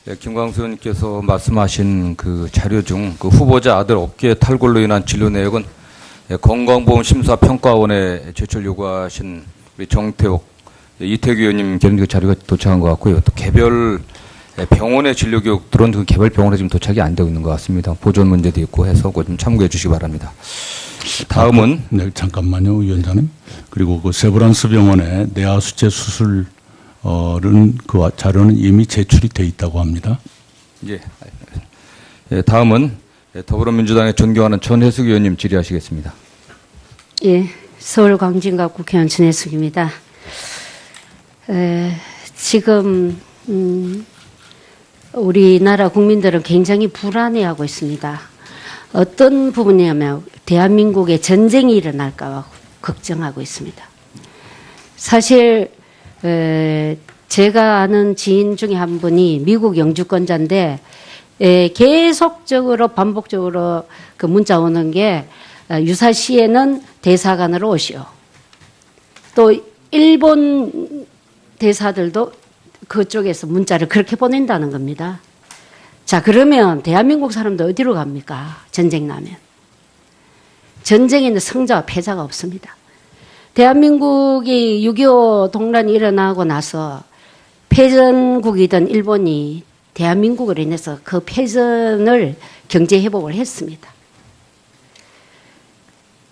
네, 김광수 의원님께서 말씀하신 그 자료 중 그 후보자 아들 어깨 탈골로 인한 진료 내역은 건강보험심사평가원에 제출 요구하신 우리 정태옥, 이태규 의원님 그 자료가 도착한 것 같고요. 또 개별 병원의 진료 기록들은 그 개별 병원에 지금 도착이 안 되고 있는 것 같습니다. 보존 문제도 있고 해서 그거 좀 참고해 주시기 바랍니다. 다음은 네, 잠깐만요, 위원장님. 그리고 그 세브란스 병원의 뇌하수체 수술은 그 자료는 이미 제출이 돼 있다고 합니다. 예. 다음은 더불어민주당의 존경하는 전혜숙 의원님 질의하시겠습니다. 예, 서울 광진갑 국회의원 전혜숙입니다. 지금 우리나라 국민들은 굉장히 불안해하고 있습니다. 어떤 부분이냐면 대한민국에 전쟁이 일어날까 봐 걱정하고 있습니다. 사실 제가 아는 지인 중에 한 분이 미국 영주권자인데 계속적으로 반복적으로 그 문자 오는 게 유사시에는 대사관으로 오시오. 또 일본 대사들도 그쪽에서 문자를 그렇게 보낸다는 겁니다. 자, 그러면 대한민국 사람들 어디로 갑니까? 전쟁 나면. 전쟁에는 성자와 패자가 없습니다. 대한민국이 6.25 동란이 일어나고 나서 패전국이던 일본이 대한민국으로 인해서 그 패전을 경제 회복을 했습니다.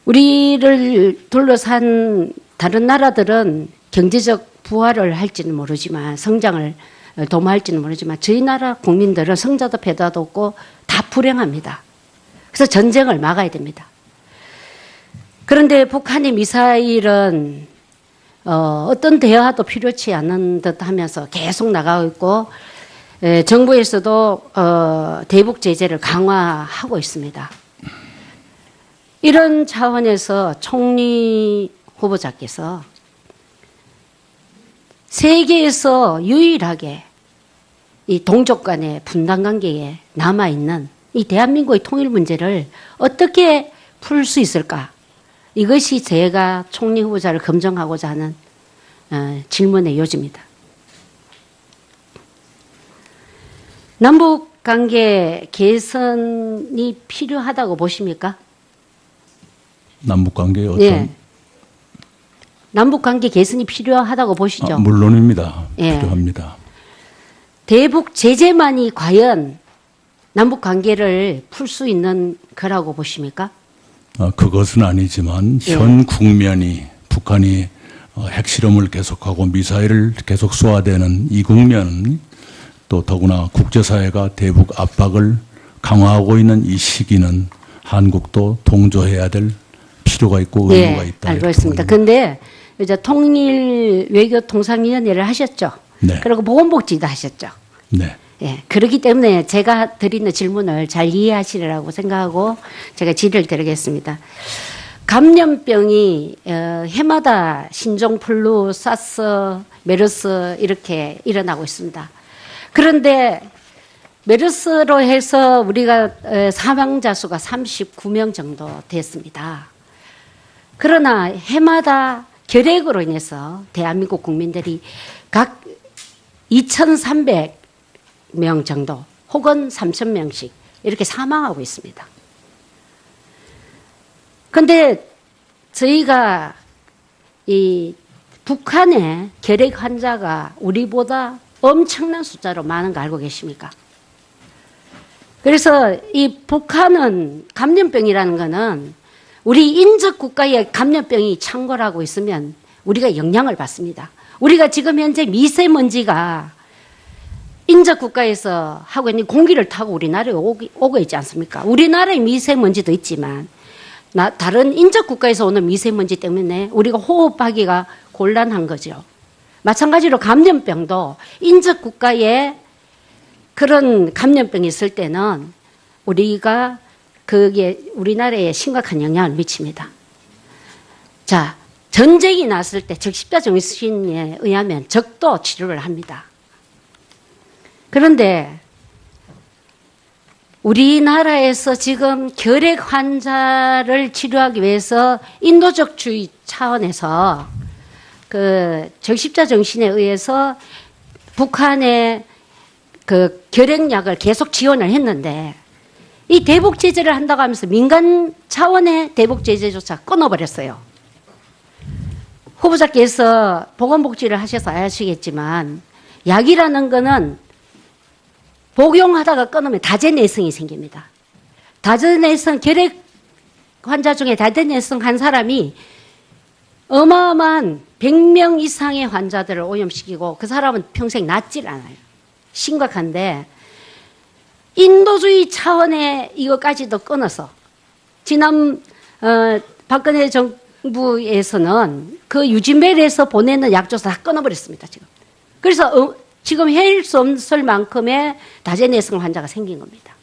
우리를 둘러싼 다른 나라들은 경제적 부활을 할지는 모르지만 성장을 도모할지는 모르지만 저희 나라 국민들은 성자도 패자도 없고 다 불행합니다. 그래서 전쟁을 막아야 됩니다. 그런데 북한의 미사일은 어떤 대화도 필요치 않은 듯 하면서 계속 나가고 있고 정부에서도 대북 제재를 강화하고 있습니다. 이런 차원에서 총리 후보자께서 세계에서 유일하게 이 동족 간의 분단 관계에 남아있는 이 대한민국의 통일 문제를 어떻게 풀 수 있을까? 이것이 제가 총리 후보자를 검증하고자 하는 질문의 요지입니다. 남북 관계 개선이 필요하다고 보십니까? 남북 관계에 어떤 예. 남북 관계 개선이 필요하다고 보시죠? 물론입니다. 예. 필요합니다. 대북 제재만이 과연 남북 관계를 풀 수 있는 거라고 보십니까? 그것은 아니지만 예. 현 국면이 북한이 핵실험을 계속하고 미사일을 계속 쏘아대는 이 국면, 또 더구나 국제사회가 대북 압박을 강화하고 있는 이 시기는 한국도 동조해야 될 필요가 있고 의무가 있다. 알고 있습니다. 그런데 이제 통일 외교 통상위원회를 하셨죠. 네. 그리고 보건복지도 하셨죠. 네. 예. 그렇기 때문에 제가 드리는 질문을 잘 이해하시리라고 생각하고 제가 질의를 드리겠습니다. 감염병이 해마다 신종플루, 사스, 메르스 이렇게 일어나고 있습니다. 그런데 메르스로 해서 우리가 사망자 수가 39명 정도 됐습니다. 그러나 해마다 결핵으로 인해서 대한민국 국민들이 각 2,300명 정도 혹은 3,000명씩 이렇게 사망하고 있습니다. 그런데 저희가 이 북한의 결핵 환자가 우리보다 엄청난 숫자로 많은 거 알고 계십니까? 그래서 이 북한은 감염병이라는 거는 우리 인접 국가에 감염병이 창궐하고 있으면 우리가 영향을 받습니다. 우리가 지금 현재 미세먼지가 인접 국가에서 하고 있는 공기를 타고 우리나라에 오고 있지 않습니까? 우리나라의 미세먼지도 있지만 다른 인접 국가에서 오는 미세먼지 때문에 우리가 호흡하기가 곤란한 거죠. 마찬가지로 감염병도 인접 국가에 그런 감염병이 있을 때는 우리가 그게 우리나라에 심각한 영향을 미칩니다. 자, 전쟁이 났을 때 적십자 정신에 의하면 적도 치료를 합니다. 그런데 우리나라에서 지금 결핵 환자를 치료하기 위해서 인도적주의 차원에서 그 적십자 정신에 의해서 북한의 그 결핵약을 계속 지원을 했는데 이 대북 제재를 한다고 하면서 민간 차원의 대북 제재조차 끊어버렸어요. 후보자께서 보건복지를 하셔서 아시겠지만 약이라는 거는 복용하다가 끊으면 다제내성이 생깁니다. 다제내성, 결핵 환자 중에 다제내성 한 사람이 어마어마한 100명 이상의 환자들을 오염시키고 그 사람은 평생 낫질 않아요. 심각한데 인도주의 차원의 이것까지도 끊어서 지난 박근혜 정부에서는 그 유진벨에서 보내는 약조사 다 끊어버렸습니다. 지금. 그래서 지금 헤일 수 없을 만큼의 다제내성 환자가 생긴 겁니다.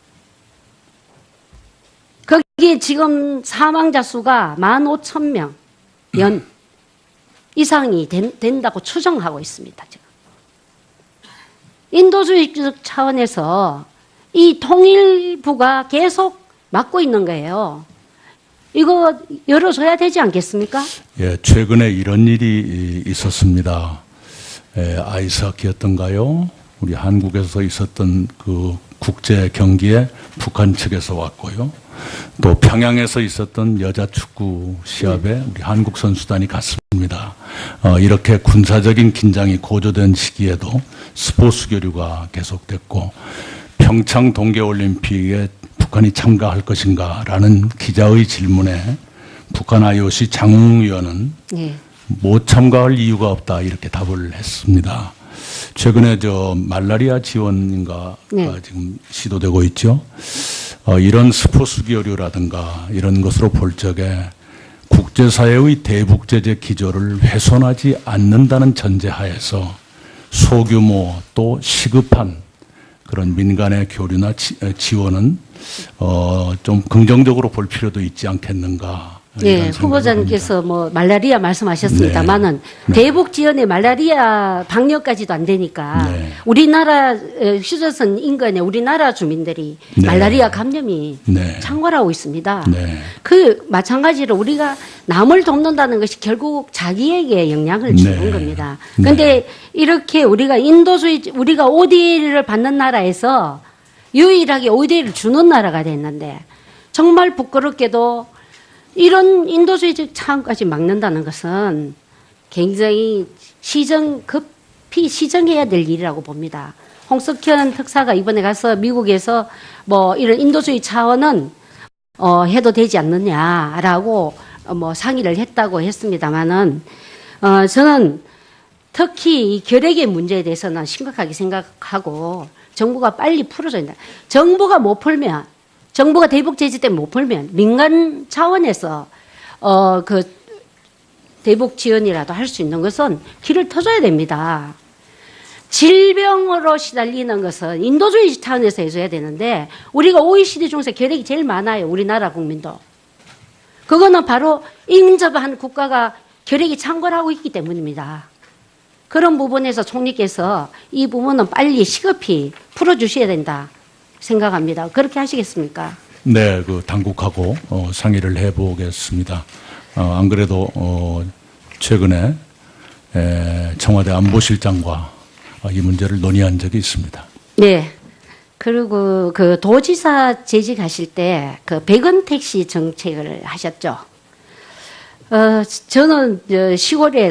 거기에 지금 사망자 수가 15,000명 연 이상이 된다고 추정하고 있습니다. 지금. 인도주의적 차원에서 이 통일부가 계속 막고 있는 거예요. 이거 열어줘야 되지 않겠습니까? 예, 최근에 이런 일이 있었습니다. 아이스하키였던가요? 우리 한국에서 있었던 그 국제 경기에 북한 측에서 왔고요. 또 평양에서 있었던 여자 축구 시합에 우리 한국 선수단이 갔습니다. 이렇게 군사적인 긴장이 고조된 시기에도 스포츠 교류가 계속됐고 평창 동계올림픽에 북한이 참가할 것인가라는 기자의 질문에 북한 IOC 장웅 위원은 네. 못 참가할 이유가 없다 이렇게 답을 했습니다. 최근에 말라리아 지원인가 네. 지금 시도되고 있죠. 이런 스포츠 교류라든가 이런 것으로 볼 적에 국제사회의 대북 제재 기조를 훼손하지 않는다는 전제하에서 소규모 또 시급한 그런 민간의 교류나 지원은 좀 긍정적으로 볼 필요도 있지 않겠는가. 네, 후보자님께서 뭐 말라리아 말씀하셨습니다만은 네. 대북 지원에 말라리아 방역까지도 안 되니까 네. 우리나라 휴전선 인근의 우리나라 주민들이 네. 말라리아 감염이 네. 창궐하고 있습니다. 네. 그 마찬가지로 우리가 남을 돕는다는 것이 결국 자기에게 영향을 주는 네. 겁니다. 네. 그런데 이렇게 우리가 우리가 ODA를 받는 나라에서 유일하게 ODA를 주는 나라가 됐는데 정말 부끄럽게도 이런 인도주의적 차원까지 막는다는 것은 굉장히 급히 시정해야 될 일이라고 봅니다. 홍석현 특사가 이번에 가서 미국에서 뭐 이런 인도주의 차원은 해도 되지 않느냐라고 뭐 상의를 했다고 했습니다만은 저는 특히 이 결핵의 문제에 대해서는 심각하게 생각하고 정부가 빨리 풀어줘야 된다. 정부가 대북 제재 때문에 못 풀면 민간 차원에서 그 대북 지원이라도 할 수 있는 것은 길을 터줘야 됩니다. 질병으로 시달리는 것은 인도주의 차원에서 해줘야 되는데 우리가 OECD 중에서 결핵이 제일 많아요. 우리나라 국민도. 그거는 바로 인접한 국가가 결핵이 창궐하고 있기 때문입니다. 그런 부분에서 총리께서 이 부분은 빨리 시급히 풀어주셔야 된다 생각합니다. 그렇게 하시겠습니까? 네, 그 당국하고 상의를 해보겠습니다. 안 그래도 최근에 청와대 안보실장과 이 문제를 논의한 적이 있습니다. 네. 그리고 그 도지사 재직하실 때 그 백원 택시 정책을 하셨죠. 저는 시골에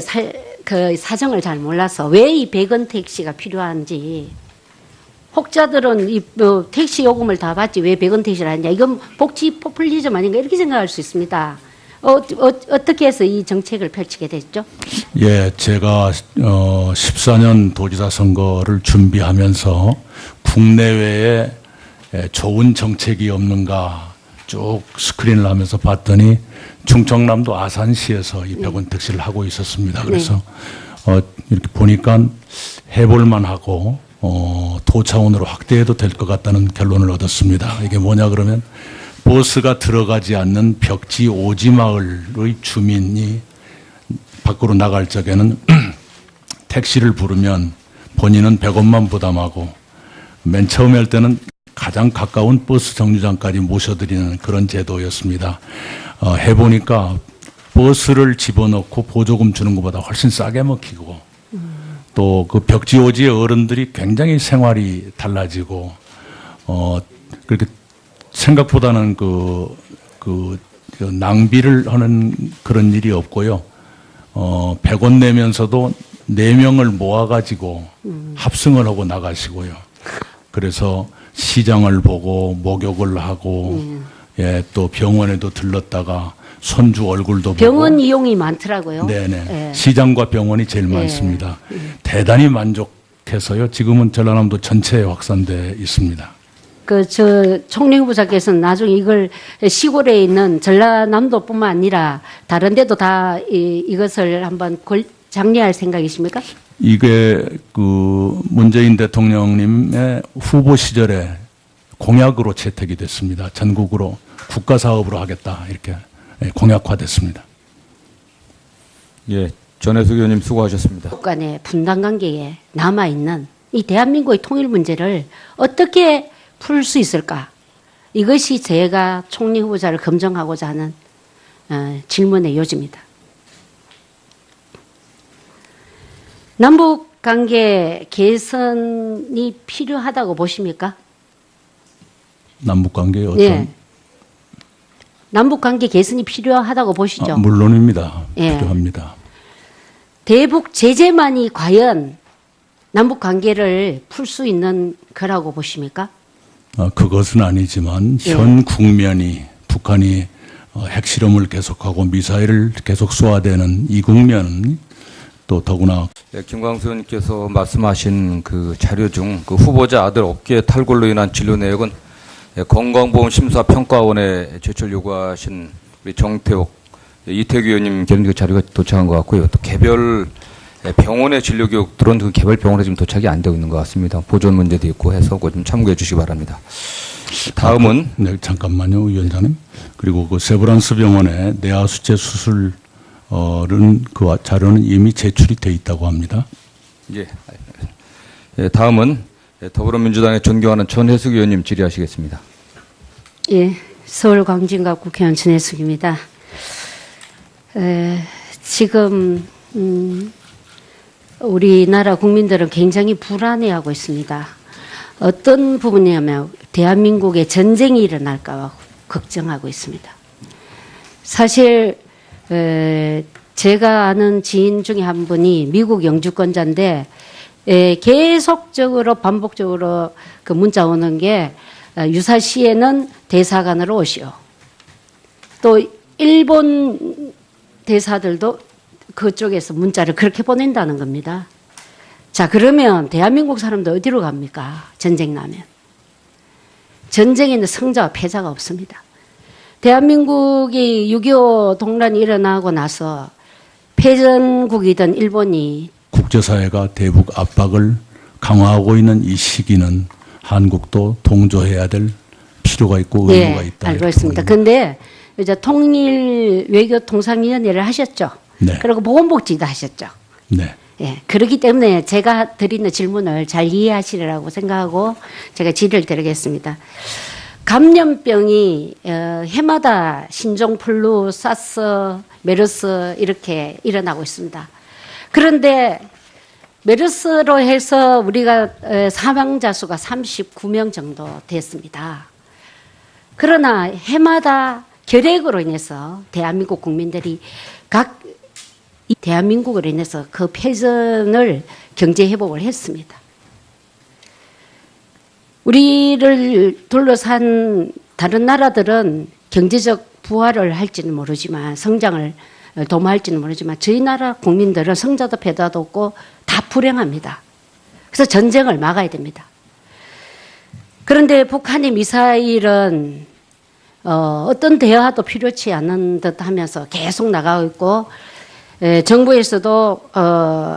그 사정을 잘 몰라서 왜 이 백원 택시가 필요한지, 혹자들은 이 택시 요금을 다 받지 왜 백원 택시를 하냐, 이건 복지 포퓰리즘 아닌가 이렇게 생각할 수 있습니다. 어떻게 해서 이 정책을 펼치게 됐죠? 예, 제가 14년 도지사 선거를 준비하면서 국내외에 좋은 정책이 없는가 쭉 스크린을 하면서 봤더니 충청남도 아산시에서 이 백원 택시를 하고 있었습니다. 그래서 이렇게 보니까 해볼만 하고 도 차원으로 확대해도 될 것 같다는 결론을 얻었습니다. 이게 뭐냐 그러면 버스가 들어가지 않는 벽지 오지마을의 주민이 밖으로 나갈 적에는 택시를 부르면 본인은 100원만 부담하고 맨 처음에 할 때는 가장 가까운 버스 정류장까지 모셔드리는 그런 제도였습니다. 해보니까 버스를 집어넣고 보조금 주는 것보다 훨씬 싸게 먹히고 또 그 벽지오지의 어른들이 굉장히 생활이 달라지고 그렇게 생각보다는 그 낭비를 하는 그런 일이 없고요. 100원 내면서도 4명을 모아가지고 합승을 하고 나가시고요. 그래서 시장을 보고 목욕을 하고 예, 또 병원에도 들렀다가 손주 얼굴도 병원 보고 이용이 많더라고요. 네네. 예. 시장과 병원이 제일 많습니다. 대단히 만족해서요. 지금은 전라남도 전체에 확산돼 있습니다. 총리 후보자께서는 나중에 이걸 시골에 있는 전라남도뿐만 아니라 다른 데도 다 이것을 한번 장려할 생각이십니까? 이게 그 문재인 대통령님의 후보 시절에 공약으로 채택이 됐습니다. 전국으로 국가 사업으로 하겠다 이렇게 공약화됐습니다. 예, 전혜숙 의원님 수고하셨습니다. 간의 분단 관계에 남아 있는 이 대한민국의 통일 문제를 어떻게 풀 수 있을까? 이것이 제가 총리 후보자를 검증하고자 하는 질문의 요지입니다. 남북 관계 개선이 필요하다고 보십니까? 남북 관계에 어떤 네. 남북 관계 개선이 필요하다고 보시죠? 물론입니다. 예. 필요합니다. 대북 제재만이 과연 남북 관계를 풀 수 있는 거라고 보십니까? 그것은 아니지만 예. 현 국면이 북한이 핵실험을 계속하고 미사일을 계속 쏘아대는 이 국면은 또 더구나 예, 김광수 의원님께서 말씀하신 그 자료 중 그 후보자 아들 어깨 탈골로 인한 진료 내역은 건강보험심사평가원에 제출 요구하신 우리 정태욱, 이태규 의원님 그 자료가 도착한 것 같고요. 또 개별 병원의 진료 교육 들어온 그 개별 병원에 지금 도착이 안 되고 있는 것 같습니다. 보존 문제도 있고 해서 그거 좀 참고해 주시기 바랍니다. 다음은 네, 잠깐만요, 위원장님. 그리고 그 세브란스 병원의 뇌하수체 수술은 그 자료는 이미 제출이 돼 있다고 합니다. 예, 다음은 더불어민주당의 존경하는 전혜숙 의원님 질의하시겠습니다. 예, 서울 광진갑 국회의원 전혜숙입니다. 지금 우리나라 국민들은 굉장히 불안해하고 있습니다. 어떤 부분이냐면 대한민국에 전쟁이 일어날까 봐 걱정하고 있습니다. 사실 제가 아는 지인 중에 한 분이 미국 영주권자인데 계속적으로 반복적으로 그 문자 오는 게 유사시에는 대사관으로 오시오. 또 일본 대사들도 그쪽에서 문자를 그렇게 보낸다는 겁니다. 자, 그러면 대한민국 사람들 어디로 갑니까? 전쟁 나면. 전쟁에는 승자와 패자가 없습니다. 대한민국이 6.25 동란이 일어나고 나서 패전국이던 일본이 국제사회가 대북 압박을 강화하고 있는 이 시기는 한국도 동조해야 될 필요가 있고 의무가 있다. 알고 있습니다. 그런데 이제 통일 외교 통상위원회를 하셨죠. 네. 그리고 보건복지도 하셨죠. 네. 예, 그렇기 때문에 제가 드리는 질문을 잘 이해하시리라고 생각하고 제가 질의를 드리겠습니다. 감염병이 해마다 신종플루, 사스, 메르스 이렇게 일어나고 있습니다. 그런데 메르스로 해서 우리가 사망자 수가 39명 정도 됐습니다. 그러나 해마다 결핵으로 인해서 대한민국 국민들이 이 대한민국으로 인해서 그 패전을 경제 회복을 했습니다. 우리를 둘러싼 다른 나라들은 경제적 부활을 할지는 모르지만 성장을 도모할지는 모르지만 저희 나라 국민들은 성자도 패자도 없고 다 불행합니다. 그래서 전쟁을 막아야 됩니다. 그런데 북한의 미사일은 어떤 대화도 필요치 않은 듯 하면서 계속 나가고 있고 정부에서도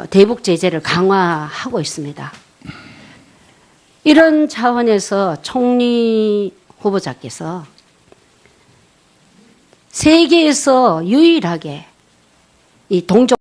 대북 제재를 강화하고 있습니다. 이런 차원에서 총리 후보자께서 세계에서 유일하게 이 동족